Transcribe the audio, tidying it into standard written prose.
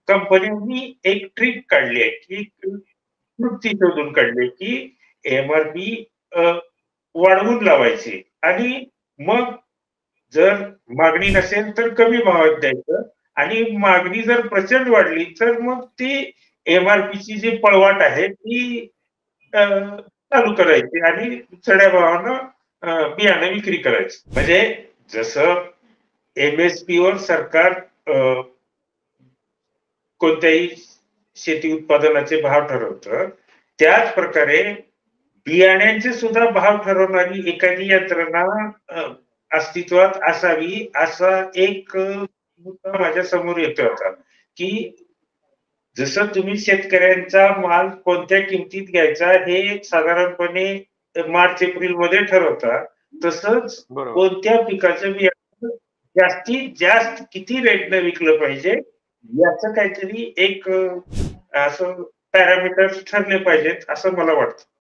कंपन्यांनी एक ट्रिक काढली आहे, की युक्ती शोधून काढली, की एम-आर-पी वाढवून लावायची आणि मग जर मागणी नसेल तर कमी भावात द्यायचं आणि मागणी जर प्रचंड वाढली तर मग ती एम-आर-पीची जी पळवाट आहे ती अ, चालू करायची आणि चढ्या भावानं बियाणं विक्री करायचं. म्हणजे जसं एम-एस-पी वर सरकार अ, कोणत्याही शेती उत्पादनाचे भाव ठरवतं, त्याच प्रकारे बियाण्यांचे सुद्धा भाव ठरवणारी एखादी यंत्रणा अस्तित्वात असावी असा एक मुद्दा माझ्या समोर येतो आता, की जसं तुम्ही शेतकऱ्यांचा माल कोणत्या किमतीत घ्यायचा हे साधारणपणे मार्च-एप्रिल मध्ये ठरवता, तसंच बरोबर. कोणत्या पिकाचं बियाणं जास्तीत जास्त किती रेटने विकलं पाहिजे, याचं काहीतरी एक असं पॅरामीटर्स ठरले पाहिजेत असं मला वाटतं.